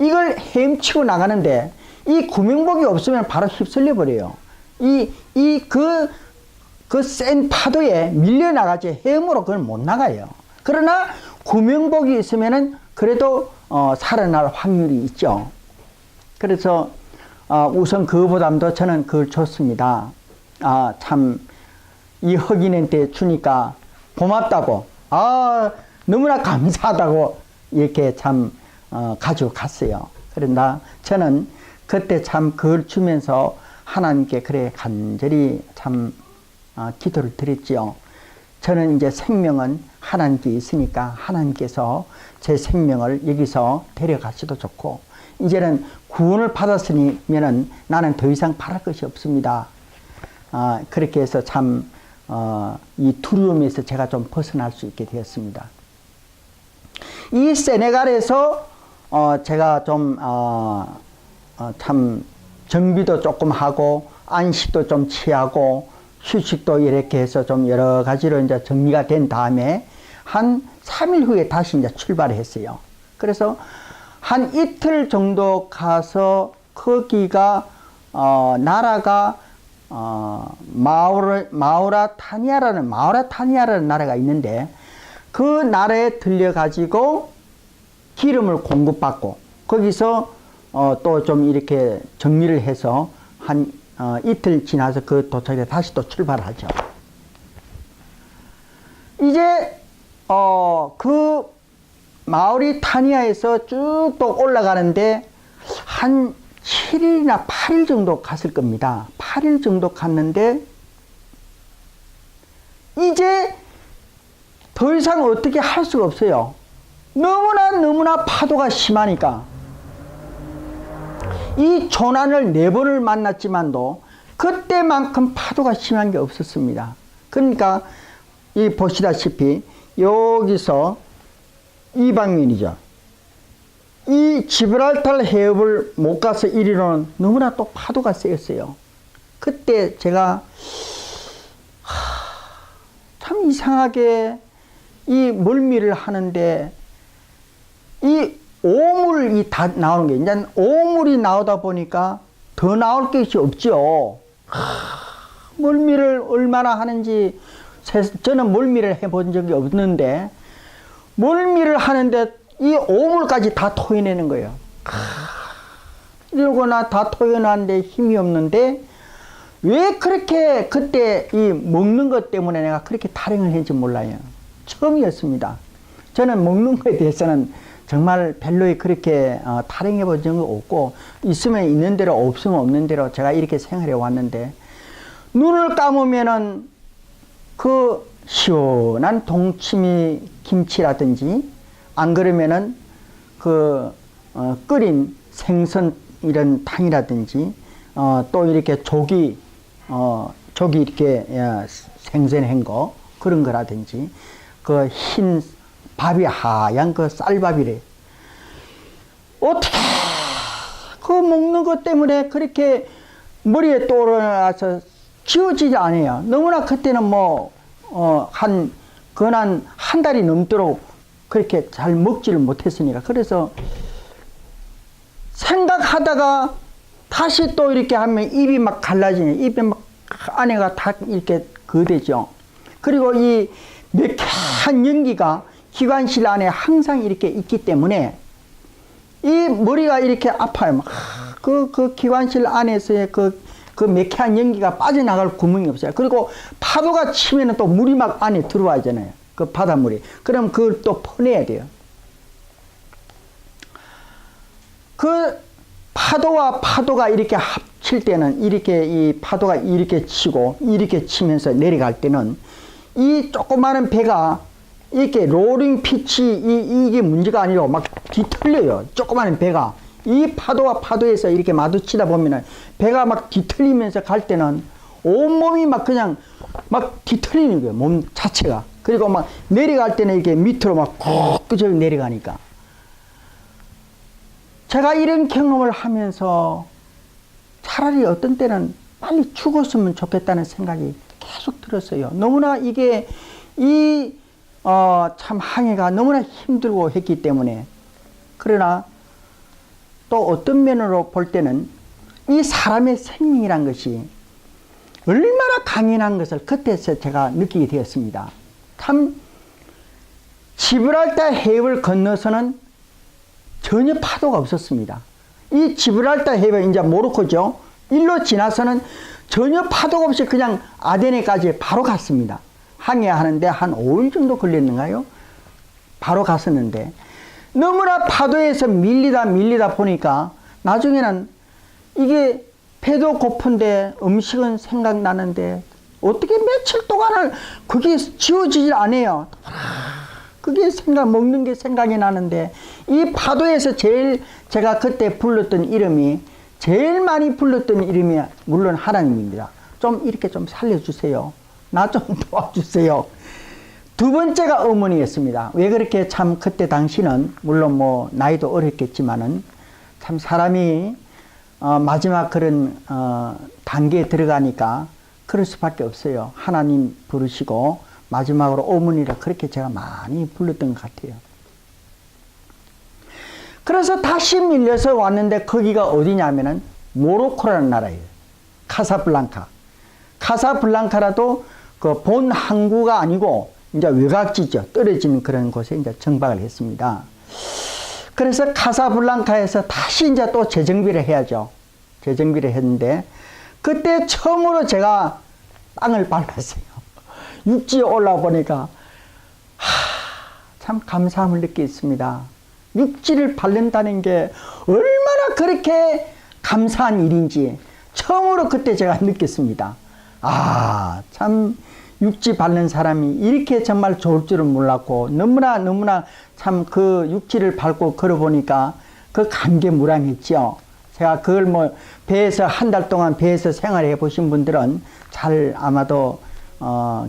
이걸 헤엄치고 나가는데 이 구명복이 없으면 바로 휩쓸려 버려요. 그 센 파도에 밀려나가지 헤엄으로 그걸 못 나가요. 그러나 구명복이 있으면은 그래도 살아날 확률이 있죠. 그래서 우선 그거보다도 저는 그걸 줬습니다. 참 이 흑인한테 주니까 고맙다고, 너무나 감사하다고 이렇게 참 가지고 갔어요. 그런다 저는 그때 참 그걸 주면서 하나님께 그래 간절히 참 기도를 드렸지요. 저는 이제 생명은 하나님께 있으니까 하나님께서 제 생명을 여기서 데려가셔도 좋고, 이제는 구원을 받았으면은 나는 더 이상 바랄 것이 없습니다. 그렇게 해서 참 이 두려움에서 제가 좀 벗어날 수 있게 되었습니다. 이 세네갈에서 제가 좀 참 정비도 조금 하고 안식도 좀 취하고 휴식도 이렇게 해서 좀 여러 가지로 이제 정리가 된 다음에 한 3일 후에 다시 이제 출발을 했어요. 그래서 한 이틀 정도 가서 거기가 나라가 마우라타니아라는 나라가 있는데, 그 나라에 들려가지고 기름을 공급받고 거기서 또 좀 이렇게 정리를 해서 한 이틀 지나서 그 도착에 다시 또 출발하죠. 이제 그 마우리타니아에서 쭉 또 올라가는데 한 7일이나 8일 정도 갔을 겁니다. 8일 정도 갔는데 이제 더 이상 어떻게 할 수가 없어요. 너무나 파도가 심하니까. 이 조난을 4번을 만났지만도 그때만큼 파도가 심한 게 없었습니다. 그러니까 이 보시다시피 여기서 이 방면이죠. 이 지브랄타르 해협을 못 가서 이리로는 너무나 또 파도가 세였어요. 그때 제가 참 이상하게 이 멀미를 하는데 이 오물이 다 나오는 게, 이제 오물이 나오다 보니까 더 나올 것이 없죠. 멀미를 얼마나 하는지, 저는 멀미를 해본 적이 없는데 멀미를 하는데 이 오물까지 다 토해내는 거예요. 이러거나 다 토해내는데 힘이 없는데 왜 그렇게 그때 이 먹는 것 때문에 내가 그렇게 탈행을 했는지 몰라요. 처음이었습니다. 저는 먹는 것에 대해서는 정말 별로 그렇게 탈행해 본 적은 없고, 있으면 있는 대로 없으면 없는 대로 제가 이렇게 생활해 왔는데, 눈을 감으면은 그 시원한 동치미 김치라든지, 안 그러면은 그 끓인 생선 이런 탕이라든지, 또 이렇게 조기 이렇게 생선한 거 그런 거라든지, 그 흰 밥이 하얀 그 쌀밥이래. 어떻게 그 먹는 것 때문에 그렇게 머리에 떠올라서 지워지지 않아요. 너무나 그때는 한 달이 넘도록 그렇게 잘 먹지를 못했으니까. 그래서 생각하다가 다시 또 이렇게 하면 입이 막 갈라지네. 입에 막 안에가 다 이렇게 거대죠. 그리고 이 매캐한 연기가 기관실 안에 항상 이렇게 있기 때문에 이 머리가 이렇게 아파요. 그 기관실 안에서의 그 매캐한 연기가 빠져나갈 구멍이 없어요. 그리고 파도가 치면은 또 물이 막 안에 들어와잖아요. 그 바닷물이. 그럼 그걸 또 퍼내야 돼요. 그 파도가 이렇게 합칠 때는, 이렇게 이 파도가 이렇게 치고 이렇게 치면서 내려갈 때는 이 조그마한 배가 이렇게 로링 피치 이게 문제가 아니라 막 뒤틀려요. 조그마한 배가 이 파도와 파도에서 이렇게 마주치다 보면은 배가 막 뒤틀리면서 갈 때는 온몸이 막 그냥 막 뒤틀리는 거예요. 몸 자체가. 그리고 막 내려갈 때는 이렇게 밑으로 막 꾹 내려가니까. 제가 이런 경험을 하면서 차라리 어떤 때는 빨리 죽었으면 좋겠다는 생각이 계속 들었어요. 너무나 이게 참 항해가 너무나 힘들고 했기 때문에. 그러나 또 어떤 면으로 볼 때는 이 사람의 생명이란 것이 얼마나 강인한 것을 그때서 제가 느끼게 되었습니다. 참 지브랄타 해협을 건너서는 전혀 파도가 없었습니다. 이 지브랄타 해협은 이제 모로코죠. 일로 지나서는 전혀 파도가 없이 그냥 아데네까지 바로 갔습니다. 항해하는데 한 5일 정도 걸렸는가요? 바로 갔었는데, 너무나 파도에서 밀리다 보니까 나중에는 이게 배도 고픈데 음식은 생각나는데 어떻게 며칠 동안을 그게 지워지질 않아요. 그게 먹는 게 생각이 나는데 이 파도에서 제가 그때 불렀던 이름이 제일 많이 불렀던 이름이 물론 하나님입니다. 좀 이렇게 좀 살려주세요. 나 좀 도와주세요. 두 번째가 어머니였습니다. 왜 그렇게 참 그때 당시는 물론 뭐 나이도 어렸겠지만은 참 사람이 마지막 그런 단계에 들어가니까 그럴 수밖에 없어요. 하나님 부르시고 마지막으로 어머니라 그렇게 제가 많이 불렀던 것 같아요. 그래서 다시 밀려서 왔는데 거기가 어디냐면은 모로코라는 나라예요. 카사블랑카. 카사블랑카라도 그 본 항구가 아니고 이제 외곽지죠. 떨어지는 그런 곳에 이제 정박을 했습니다. 그래서 카사블랑카에서 다시 이제 또 재정비를 해야죠. 재정비를 했는데 그때 처음으로 제가 땅을 밟았어요. 육지에 올라와 보니까 참 감사함을 느꼈습니다. 육지를 밟는다는 게 얼마나 그렇게 감사한 일인지 처음으로 그때 제가 느꼈습니다. 참 육지 밟는 사람이 이렇게 정말 좋을 줄은 몰랐고 너무나 참 그 육지를 밟고 걸어보니까 그 감개무량했죠. 제가 그걸 뭐 배에서 한 달 동안 배에서 생활해 보신 분들은 잘 아마도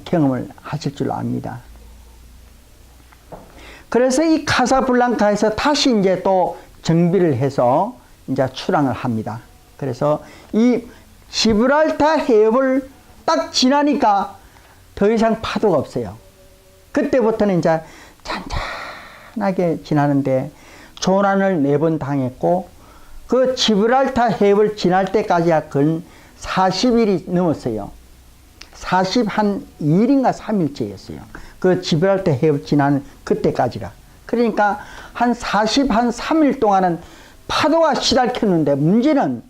경험을 하실 줄 압니다. 그래서 이 카사블랑카에서 다시 이제 또 정비를 해서 이제 출항을 합니다. 그래서 이 지브랄타 해협을 딱 지나니까 더 이상 파도가 없어요. 그때부터는 이제 잔잔하게 지나는데 조난을 4번 당했고 그 지브랄타 해협을 지날 때까지야 근 40일이 넘었어요. 42일인가 3일째였어요. 그 지브랄타 해협 지나는 그때까지가. 그러니까 한 43일 동안은 파도가 시달켰는데 문제는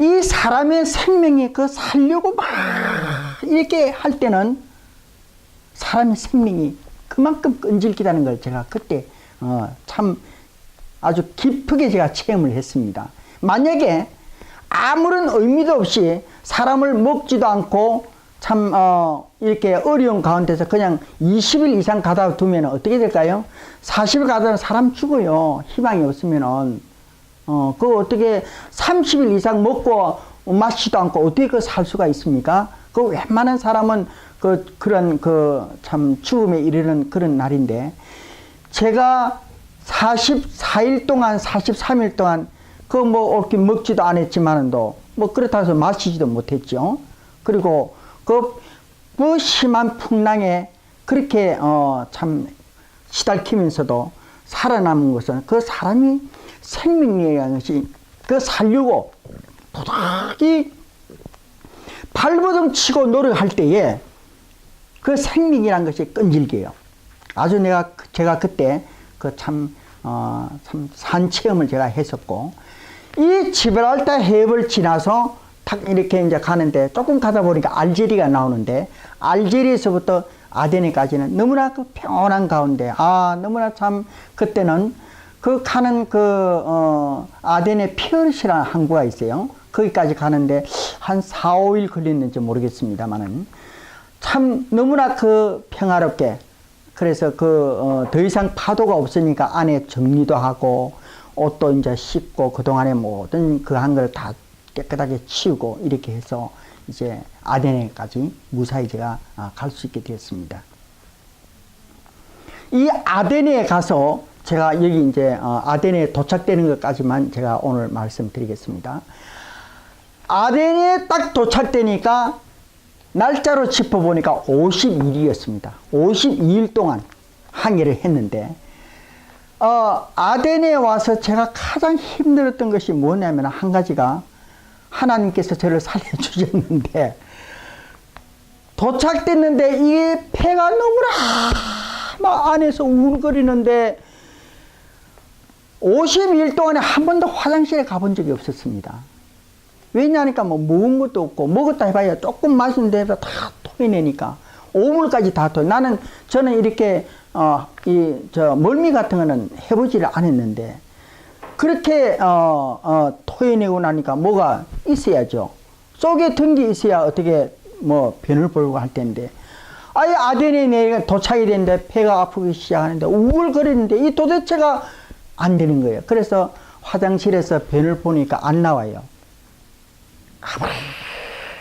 이 사람의 생명이 그 살려고 막 이렇게 할 때는 사람의 생명이 그만큼 끈질기다는 걸 제가 그때 참 아주 깊게 제가 체험을 했습니다. 만약에 아무런 의미도 없이 사람을 먹지도 않고 참 이렇게 어려운 가운데서 그냥 20일 이상 가다 두면 어떻게 될까요? 40일 가다 사람 죽어요. 희망이 없으면은. 그 어떻게 30일 이상 먹고 마시지도 않고 어떻게 그 살 수가 있습니까? 그 웬만한 사람은 그런 참 죽음에 이르는 그런 날인데 제가 44일 동안 43일 동안 그 뭐 이렇게 먹지도 않았지만도 뭐 그렇다고 해서 마시지도 못했죠. 그리고 그 심한 풍랑에 그렇게 참 시달리면서도 살아남은 것은 그 사람이 생명이라는 것이 그 살려고 부닥이 발버둥 치고 노력할 때에 그 생명이라는 것이 끈질겨요. 아주 제가 그때 참 산 체험을 제가 했었고 이 지브랄타 해협을 지나서 탁 이렇게 이제 가는데 조금 가다 보니까 알제리가 나오는데 알제리에서부터 아데네까지는 너무나 그 평온한 가운데 너무나 참 그때는 가는 아데네 피어르시라는 항구가 있어요. 거기까지 가는데 한 4, 5일 걸렸는지 모르겠습니다만은 참 너무나 평화롭게 그래서 더 이상 파도가 없으니까 안에 정리도 하고 옷도 이제 씻고 그동안에 모든 한 걸 다 깨끗하게 치우고 이렇게 해서 이제 아데네까지 무사히 제가 갈 수 있게 되었습니다. 이 아데네에 가서 제가 여기 이제 아데네에 도착되는 것까지만 제가 오늘 말씀드리겠습니다. 아데네에 딱 도착되니까 날짜로 짚어보니까 52일이었습니다. 52일 동안 항해를 했는데 아데네에 와서 제가 가장 힘들었던 것이 뭐냐면 한 가지가 하나님께서 저를 살려주셨는데 도착됐는데 이게 배가 너무나 막 안에서 우울거리는데 52일 동안에 한 번도 화장실에 가본 적이 없었습니다. 왜냐하니까 뭐 먹은 것도 없고 먹었다 해봐야 조금 마시는 데서 다 토해내니까 오물까지 다 토해. 저는 이렇게 멀미 같은 거는 해보지를 않았는데, 그렇게, 토해내고 나니까 뭐가 있어야죠. 속에 든 게 있어야 어떻게, 변을 보려고 할 텐데, 아예 아덴에 내가 도착이 됐는데 배가 아프기 시작하는데 우울거리는데 이 도대체가 안 되는 거예요. 그래서 화장실에서 변을 보니까 안 나와요.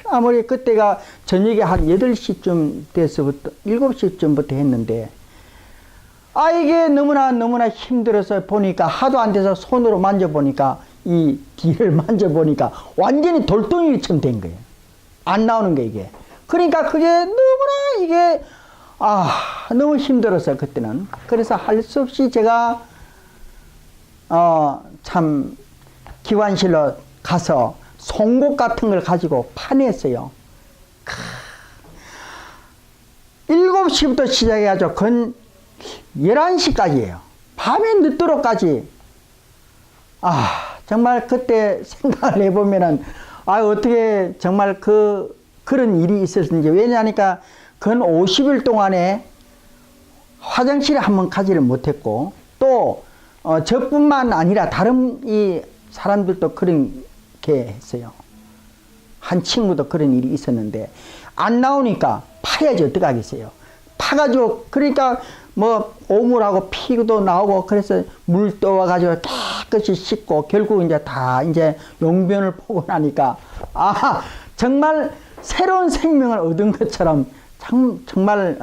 아무리 그때가 저녁에 한 8시쯤 돼서부터 7시쯤부터 했는데, 이게 너무나 힘들어서 보니까 하도 안 돼서 손으로 만져보니까 이 뒤를 만져보니까 완전히 돌덩이처럼 된 거예요. 안 나오는 게 이게. 그러니까 그게 너무나 이게 너무 힘들었어요 그때는. 그래서 할 수 없이 제가 참 기관실로 가서 송곳 같은 걸 가지고 파냈어요. 7시부터 시작해가지고 건 11시까지예요. 밤에 늦도록까지. 정말 그때 생각을 해보면은 어떻게 정말 그런 일이 있었는지. 왜냐하니까 근 50일 동안에 화장실에 한번 가지를 못했고, 또 저뿐만 아니라 다른 이 사람들도 그렇게 했어요. 한 친구도 그런 일이 있었는데 안 나오니까 파야지 어떡하겠어요. 파가지고 그러니까 오물하고 피도 나오고, 그래서 물 떠와가지고 깨끗이 씻고 결국 이제 다 이제 용변을 보고 나니까 정말 새로운 생명을 얻은 것처럼 정말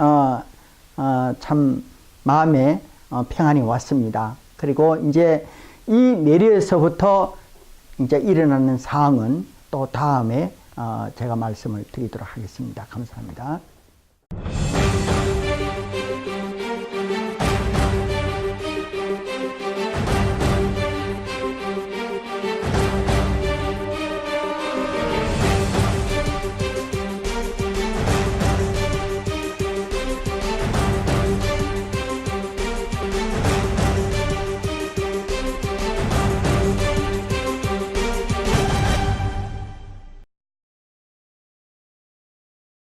참 마음에 평안이 왔습니다. 그리고 이제 이 내려에서부터 이제 일어나는 상황은 또 다음에 제가 말씀을 드리도록 하겠습니다. 감사합니다.